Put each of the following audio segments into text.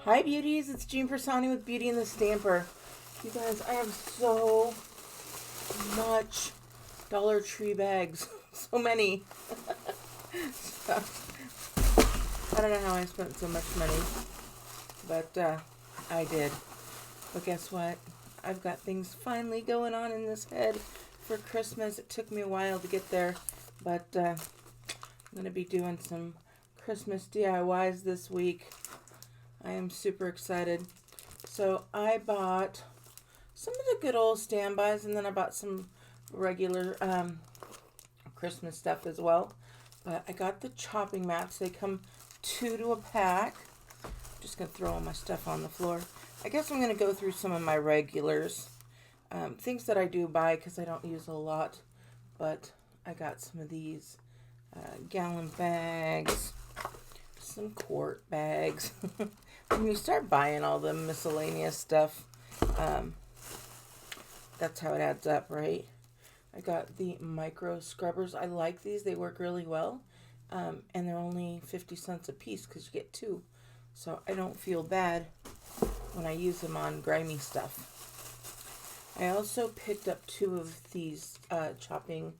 Hi beauties, it's Jean Piersanti with Beauty and the Stamper. You guys, I have so much Dollar Tree bags. So many. So, I don't know how I spent so much money, but I did. But guess what? I've got things finally going on in this head for Christmas. It took me a while to get there, but I'm going to be doing some Christmas DIYs this week. I am super excited. So I bought some of the good old standbys, and then I bought some regular Christmas stuff as well. But I got the chopping mats. They come 2 to a pack. I'm just going to throw all my stuff on the floor. I guess I'm going to go through some of my regulars. Things that I do buy because I don't use a lot. But I got some of these gallon bags, some quart bags. When you start buying all the miscellaneous stuff, that's how it adds up, right? I got the micro scrubbers. I like these. They work really well. And they're only 50 cents a piece because you get 2. So I don't feel bad when I use them on grimy stuff. I also picked up 2 of these chopping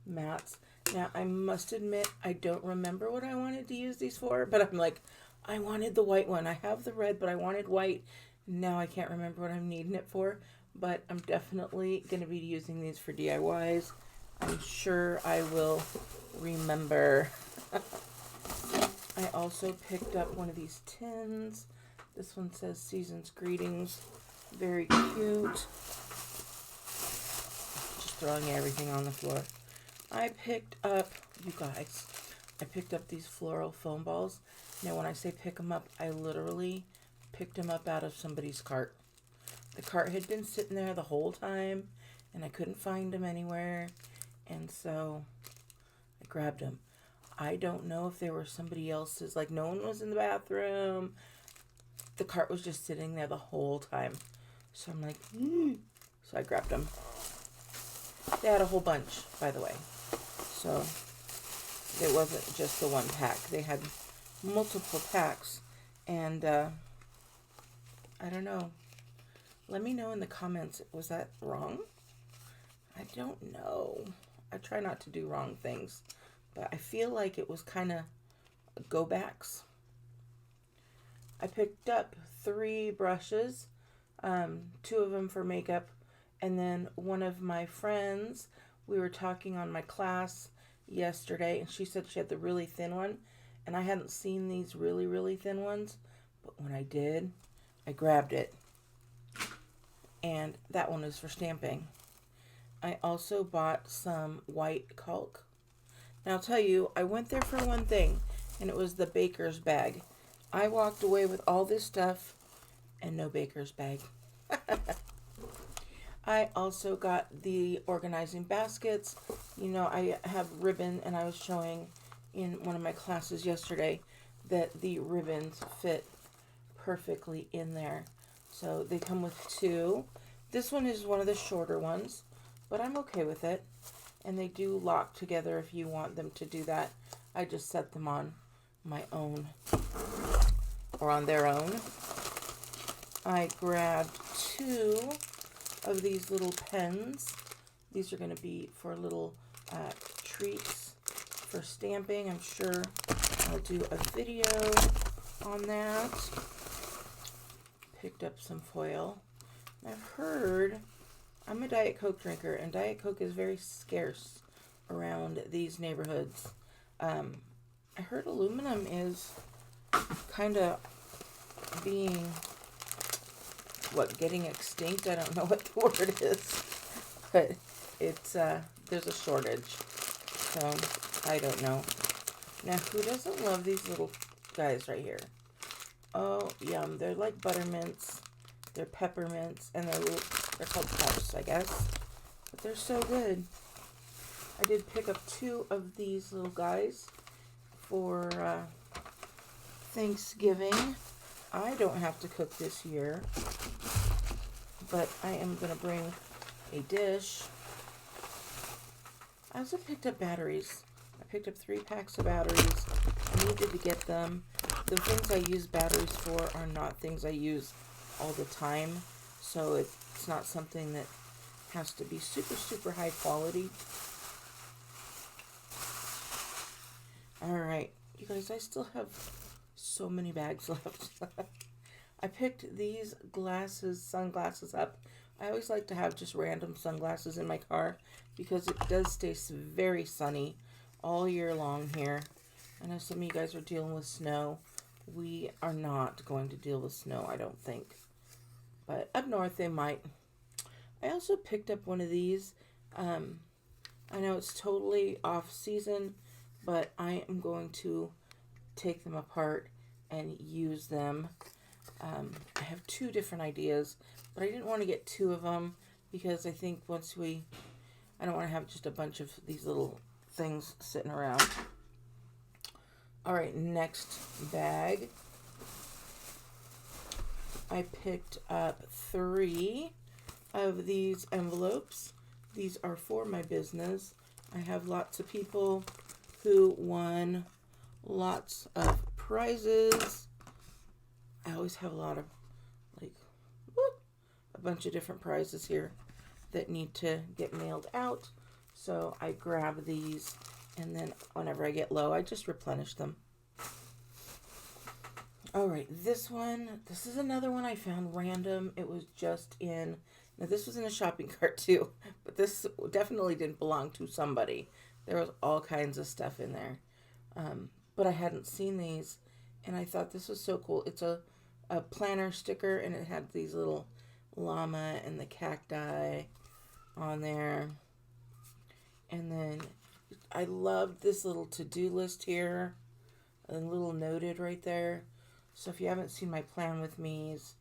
mats. Now, I must admit, I don't remember what I wanted to use these for, but I'm like, I wanted the white one. I have the red, but I wanted white. Now I can't remember what I'm needing it for, but I'm definitely going to be using these for DIYs. I'm sure I will remember. I also picked up one of these tins. This one says Season's Greetings. Very cute. Just throwing everything on the floor. I picked up, you guys, I picked up these floral foam balls. Now, when I say pick them up, I literally picked them up out of somebody's cart. The cart had been sitting there the whole time, and I couldn't find them anywhere, and so I grabbed them. I don't know if they were somebody else's, like no one was in the bathroom. The cart was just sitting there the whole time. So I'm like, So I grabbed them. They had a whole bunch, by the way. So it wasn't just the one pack. They had multiple packs, and I don't know. Let me know in the comments, was that wrong? I don't know. I try not to do wrong things, but I feel like it was kind of go backs. I picked up 3 brushes, 2 of them for makeup, and then one of my friends, we were talking on my class yesterday, and she said she had the really thin one, and I hadn't seen these really, really thin ones, but when I did, I grabbed it, and that one is for stamping. I also bought some white caulk. Now, I'll tell you, I went there for one thing, and it was the baker's bag. I walked away with all this stuff and no baker's bag. I also got the organizing baskets. You know, I have ribbon, and I was showing in one of my classes yesterday that the ribbons fit perfectly in there. So they come with 2. This one is one of the shorter ones, but I'm okay with it. And they do lock together if you want them to do that. I just set them on my own or on their own. I grabbed 2 of these little pens. These are going to be for little treats for stamping. I'm sure I'll do a video on that. Picked up some foil. I've heard, I'm a Diet Coke drinker, and Diet Coke is very scarce around these neighborhoods. I heard aluminum is kind of being, getting extinct? I don't know what the word is, but it's, there's a shortage, so I don't know. Now, who doesn't love these little guys right here? Oh, yum. They're like buttermints, they're peppermints, and they're called puffs, I guess, but they're so good. I did pick up 2 of these little guys for Thanksgiving. I don't have to cook this year, but I am going to bring a dish. I also picked up batteries. I picked up 3 packs of batteries. I needed to get them. the things I use batteries for are not things I use all the time. So it's not something that has to be super, super high quality. Alright, you guys, I still have so many bags left. I picked these sunglasses up. I always like to have just random sunglasses in my car because it does stay very sunny all year long here. I know some of you guys are dealing with snow. We are not going to deal with snow, I don't think. But up north they might. I also picked up one of these. I know it's totally off season, but I am going to take them apart and use them. I have two different ideas, but I didn't want to get two of them because I think I don't want to have just a bunch of these little things sitting around. All right, next bag. I picked up 3 of these envelopes. These are for my business. I have lots of people who won lots of prizes. I always have a lot of, a bunch of different prizes here that need to get mailed out. So I grab these, and then whenever I get low, I just replenish them. All right, this is another one I found random. It was just now this was in a shopping cart too, but this definitely didn't belong to somebody. There was all kinds of stuff in there. But I hadn't seen these, and I thought this was so cool. It's a planner sticker, and it had these little llama and the cacti on there. And then I loved this little to-do list here, a little noted right there. So if you haven't seen my plan with me's,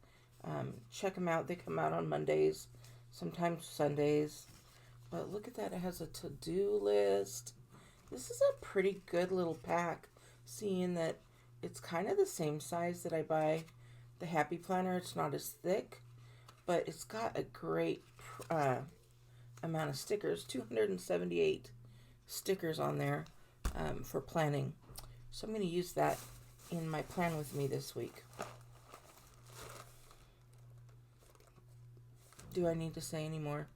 check them out. They come out on Mondays, sometimes Sundays. But look at that. It has a to-do list. This is a pretty good little pack, seeing that it's kind of the same size that I buy the Happy Planner. It's not as thick, but it's got a great amount of stickers. 278 stickers on there for planning. So I'm going to use that in my plan with me this week. Do I need to say any more?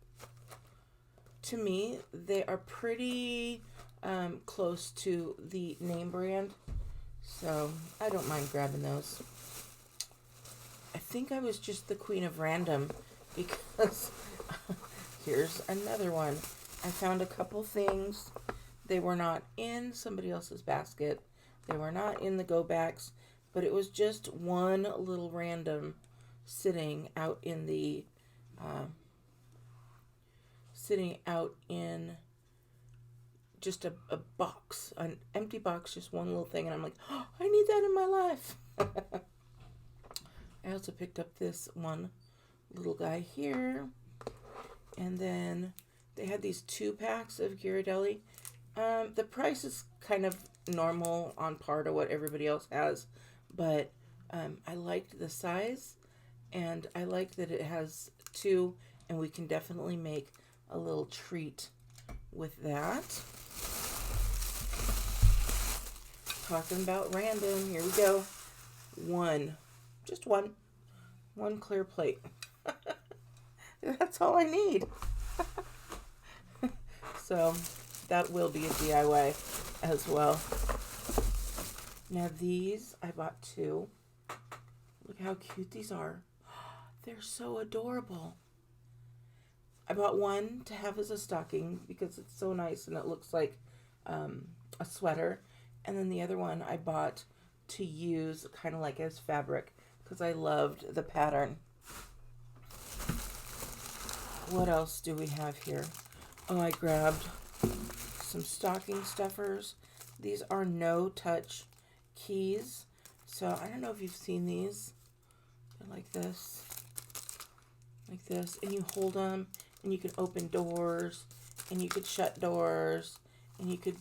To me, they are pretty close to the name brand, so I don't mind grabbing those. I think I was just the queen of random because here's another one. I found a couple things. They were not in somebody else's basket. They were not in the go backs, but it was just one little random sitting out in just a box, an empty box, just one little thing. And I'm like, oh, I need that in my life. I also picked up this one little guy here. And then they had these 2 packs of Ghirardelli. The price is kind of normal, on par to what everybody else has, but I liked the size, and I like that it has 2, and we can definitely make a little treat with that. Talking about random, here we go. Just one clear plate. That's all I need. So that will be a DIY as well. Now these, I bought 2. Look how cute these are. They're so adorable. I bought one to have as a stocking because it's so nice and it looks like a sweater. And then the other one I bought to use kind of like as fabric because I loved the pattern. What else do we have here? Oh, I grabbed some stocking stuffers. These are no-touch keys. So I don't know if you've seen these. They're like this. Like this. And you hold them and you can open doors and you could shut doors and you could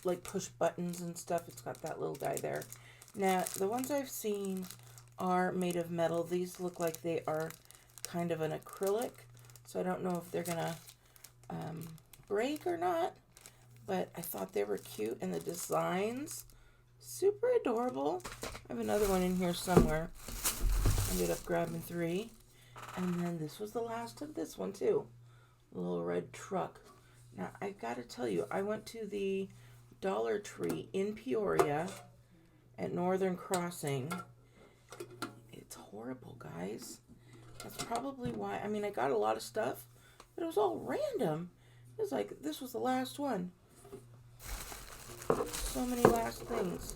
like push buttons and stuff. It's got that little guy there. Now, the ones I've seen are made of metal. These look like they are kind of an acrylic. So I don't know if they're gonna break or not, but I thought they were cute, and the designs Super adorable. I have another one in here somewhere. Ended up grabbing 3. And then this was the last of this one too. A little red truck. Now, I gotta tell you, I went to the Dollar Tree in Peoria at Northern Crossing. It's horrible, guys. That's probably why. I mean, I got a lot of stuff, but it was all random. It was like, this was the last one. So many last things.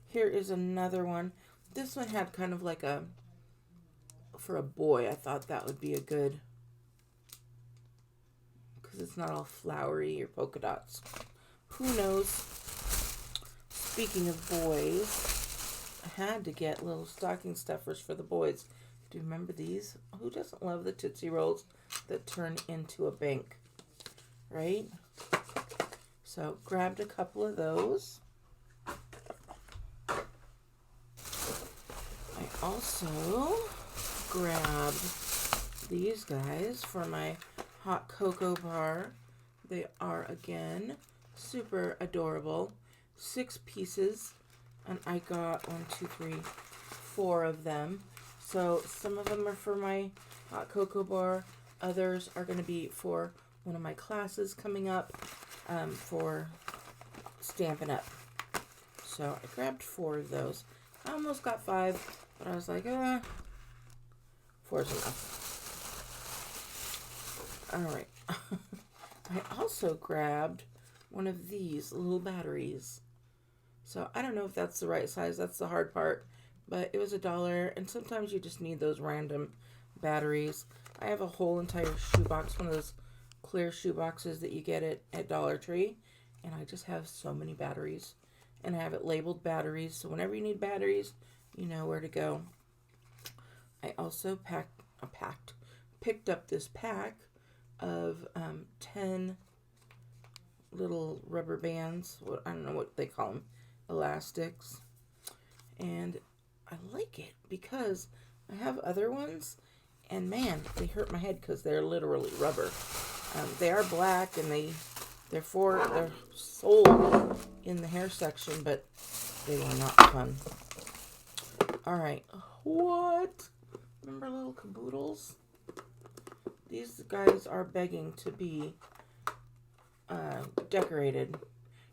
Here is another one. This one had kind of like a, for a boy, I thought that would be a good, because it's not all flowery or polka dots. Who knows? Speaking of boys, I had to get little stocking stuffers for the boys. Do you remember these? Who doesn't love the Tootsie Rolls that turn into a bank? Right? So, grabbed a couple of those. I also grabbed these guys for my hot cocoa bar. They are, again, super adorable. 6 pieces, and I got 1, 2, 3, 4 of them. So some of them are for my hot cocoa bar. Others are going to be for one of my classes coming up for Stampin' Up. So I grabbed 4 of those. I almost got 5, but I was like, 4 is enough. Alright. I also grabbed one of these little batteries. So I don't know if that's the right size. That's the hard part. But it was $1, and sometimes you just need those random batteries. I have a whole entire shoebox, one of those clear shoe boxes that you get at Dollar Tree, and I just have so many batteries. And I have it labeled batteries, so whenever you need batteries, you know where to go. I also picked up this pack of 10 little rubber bands. I don't know what they call them, elastics. And I like it because I have other ones, and man, they hurt my head because they're literally rubber. They are black, and they're sold in the hair section, but they were not fun. All right, what? Remember little caboodles? These guys are begging to be decorated.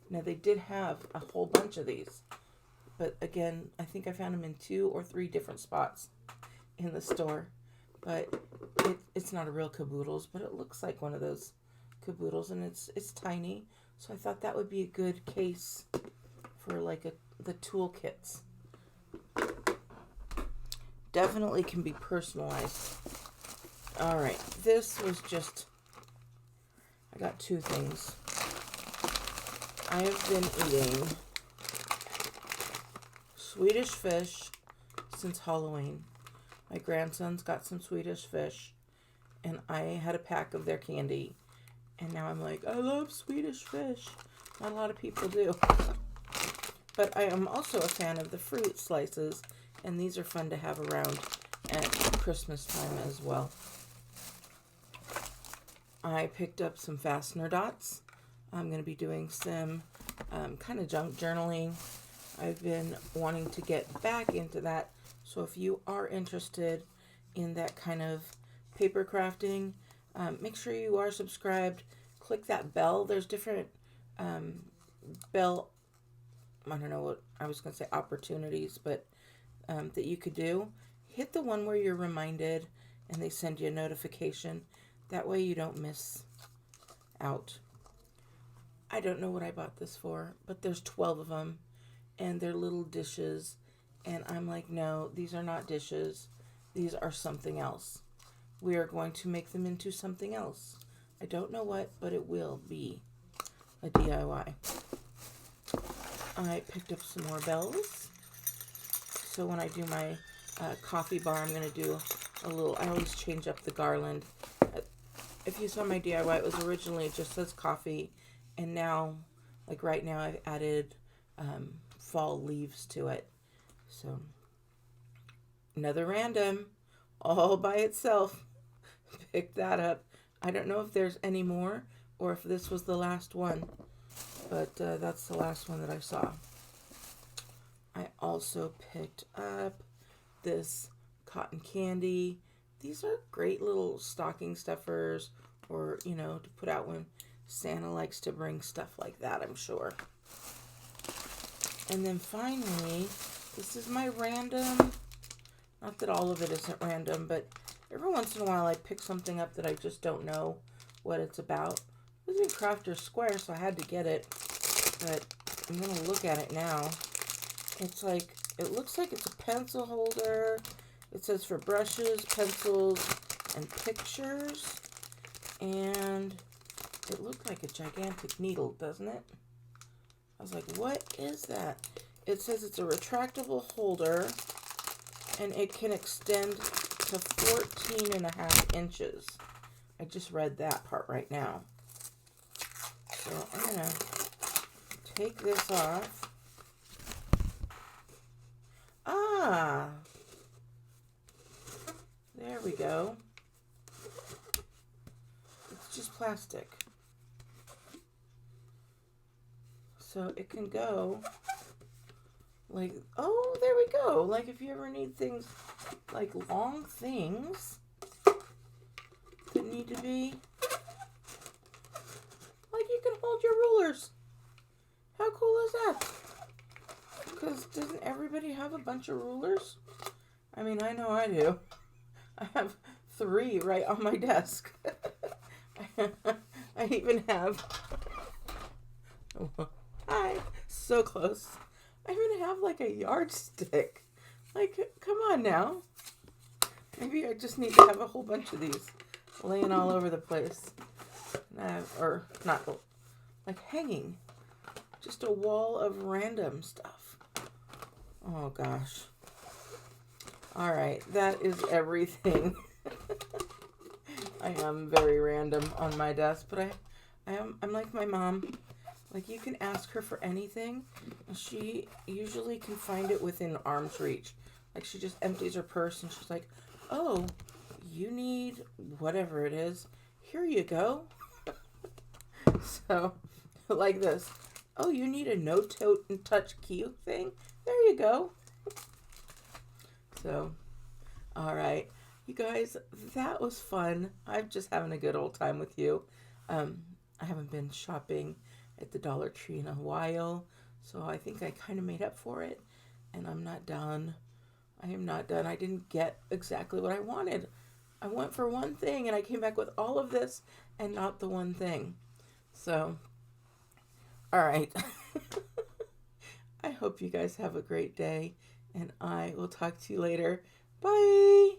Now, they did have a whole bunch of these, but again, I think I found them in 2 or 3 different spots in the store. But it's not a real caboodles, but it looks like one of those caboodles, and it's tiny. So I thought that would be a good case for like the toolkits. Definitely can be personalized. All right, this was just, I got 2 things. I have been eating Swedish fish since Halloween. My grandson's got some Swedish fish, and I had a pack of their candy, and now I'm like, I love Swedish fish. Not a lot of people do. But I am also a fan of the fruit slices, and these are fun to have around at Christmas time as well. I picked up some fastener dots. I'm going to be doing some kind of junk journaling. I've been wanting to get back into that. So if you are interested in that kind of paper crafting, make sure you are subscribed. Click that bell. There's different bell, I don't know what I was going to say, opportunities, but that you could do. Hit the one where you're reminded and they send you a notification. That way you don't miss out. I don't know what I bought this for, but there's 12 of them, and they're little dishes. And I'm like, no, these are not dishes. These are something else. We are going to make them into something else. I don't know what, but it will be a DIY. I picked up some more bells. So when I do my coffee bar, I'm going to do a little, I always change up the garland. If you saw my DIY, it was originally just says coffee. And now, like right now, I've added fall leaves to it. So, another random, all by itself. Pick that up. I don't know if there's any more or if this was the last one, but that's the last one that I saw. also picked up this cotton candy. These are great little stocking stuffers, or, you know, to put out when Santa likes to bring stuff like that, I'm sure. And then finally, this is my random, not that all of it isn't random, but every once in a while I pick something up that I just don't know what it's about. It was in Crafter's Square, so I had to get it, but I'm going to look at it now. It's like, it looks like it's a pencil holder. It says for brushes, pencils, and pictures. And it looked like a gigantic needle, doesn't it? I was like, what is that? It says it's a retractable holder, and it can extend to 14.5 inches. I just read that part right now. So I'm going to take this off. Ah! There we go. It's just plastic. So it can go like, oh, there we go. Like if you ever need things, like long things that need to be, like you can hold your rulers. How cool is that? Because doesn't everybody have a bunch of rulers? I mean, I know I do. I have 3 right on my desk. I even have, hi, so close. I even have like a yardstick. Like, come on now. Maybe I just need to have a whole bunch of these laying all over the place. Or not, like hanging. Just a wall of random stuff. Oh gosh. All right, that is everything. I am very random on my desk, but I'm like my mom. Like, you can ask her for anything, and she usually can find it within arm's reach. Like, she just empties her purse, and she's like, oh, you need whatever it is. Here you go. So, like this. Oh, you need a no-touch key thing? There you go. So, all right. You guys, that was fun. I'm just having a good old time with you. I haven't been shopping at the Dollar Tree in a while, so I think I kind of made up for it, and I'm not done. I am not done. I didn't get exactly what I wanted. I went for one thing, and I came back with all of this and not the one thing. So, all right. I hope you guys have a great day, and I will talk to you later. Bye!